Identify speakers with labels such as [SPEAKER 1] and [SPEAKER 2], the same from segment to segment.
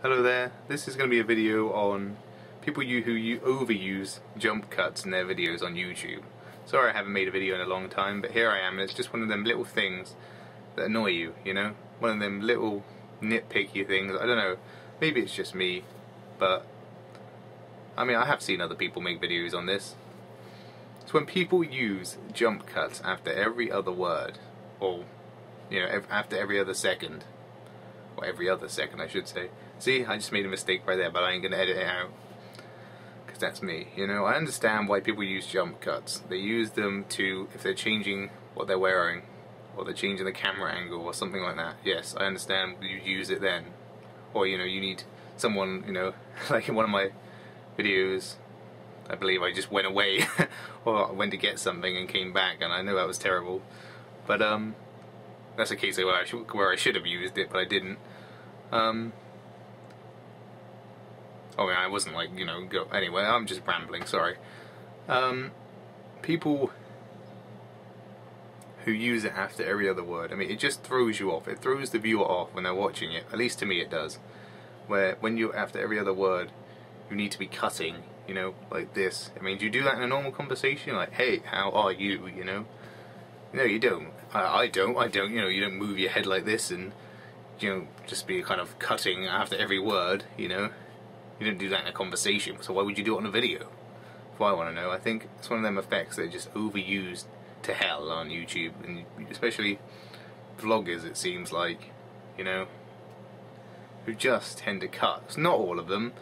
[SPEAKER 1] Hello there, this is going to be a video on people who overuse jump cuts in their videos on YouTube. Sorry I haven't made a video in a long time, but here I am, and it's just one of them little things that annoy you, you know? One of them little nitpicky things. I don't know, maybe it's just me, but I mean, I have seen other people make videos on this. It's when people use jump cuts after every other word, or, you know, after every other second. Or every other second, I should say. See, I just made a mistake right there, but I ain't gonna edit it out. Because that's me, you know? I understand why people use jump cuts. They use them to, if they're changing what they're wearing, or they're changing the camera angle, or something like that. Yes, I understand you use it then. Or, you know, you need someone, you know, like in one of my videos, I believe I just went away, or I went to get something and came back, and I know that was terrible. But, that's a case where I should have used it, but I didn't. I mean, I wasn't like, you know, anyway, I'm just rambling, sorry. People who use it after every other word, I mean, it just throws you off. It throws the viewer off when they're watching it, at least to me it does. Where when you're after every other word, you need to be cutting, you know, like this. I mean, do you do that in a normal conversation? Like, hey, how are you, you know? No, you don't. I don't, you know, you don't move your head like this and, you know, just be kind of cutting after every word, you know. You don't do that in a conversation, so why would you do it on a video? That's what I want to know. I think it's one of them effects that are just overused to hell on YouTube, and especially vloggers, it seems like, you know, who just tend to cut. It's not all of them,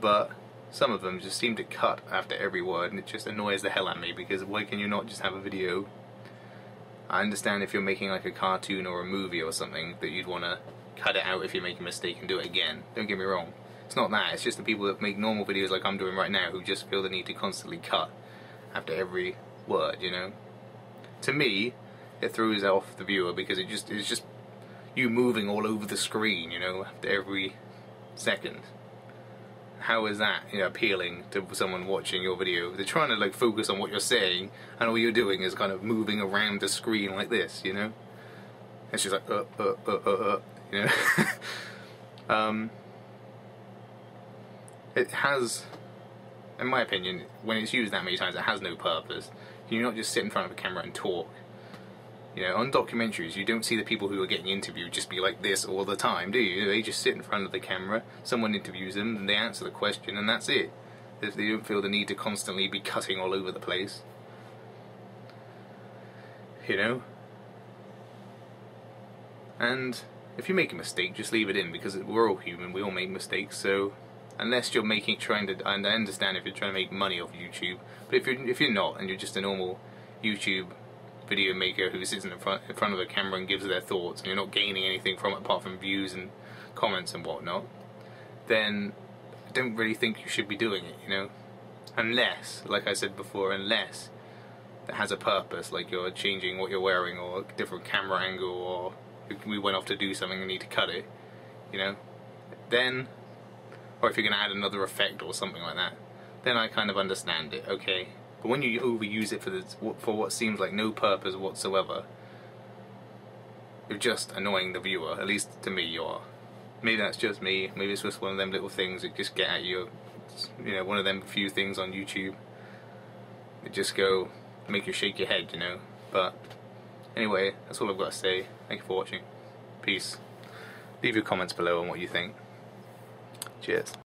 [SPEAKER 1] but some of them just seem to cut after every word, and it just annoys the hell out of me, because why can you not just have a video? I understand if you're making like a cartoon or a movie or something that you'd want to cut it out if you make a mistake and do it again. Don't get me wrong. It's not that. It's just the people that make normal videos like I'm doing right now who just feel the need to constantly cut after every word, you know. To me, it throws off the viewer because it's just you moving all over the screen, you know, after every second. How is that, you know, appealing to someone watching your video? They're trying to like focus on what you're saying, and all you're doing is kind of moving around the screen like this, you know. It's just like you know. It has, in my opinion, when it's used that many times, it has no purpose. You not just sit in front of a camera and talk. You know, on documentaries, you don't see the people who are getting interviewed just be like this all the time, do you? They just sit in front of the camera, someone interviews them, and they answer the question, and that's it. They don't feel the need to constantly be cutting all over the place. You know? And if you make a mistake, just leave it in, because we're all human, we all make mistakes, so unless you're and I understand if you're trying to make money off YouTube, but if you're not, and you're just a normal YouTube video maker who sits in front of a camera and gives their thoughts, and you're not gaining anything from it apart from views and comments and whatnot, then I don't really think you should be doing it, you know? Unless, like I said before, unless it has a purpose, like you're changing what you're wearing, or a different camera angle, or we went off to do something and need to cut it, you know? Then, or if you're going to add another effect or something like that, then I kind of understand it, okay? But when you overuse it for what seems like no purpose whatsoever, you're just annoying the viewer. At least to me, you are. Maybe that's just me. Maybe it's just one of them little things that just get at you. It's, you know, one of them few things on YouTube that just make you shake your head, you know. But anyway, that's all I've got to say. Thank you for watching. Peace. Leave your comments below on what you think. Cheers.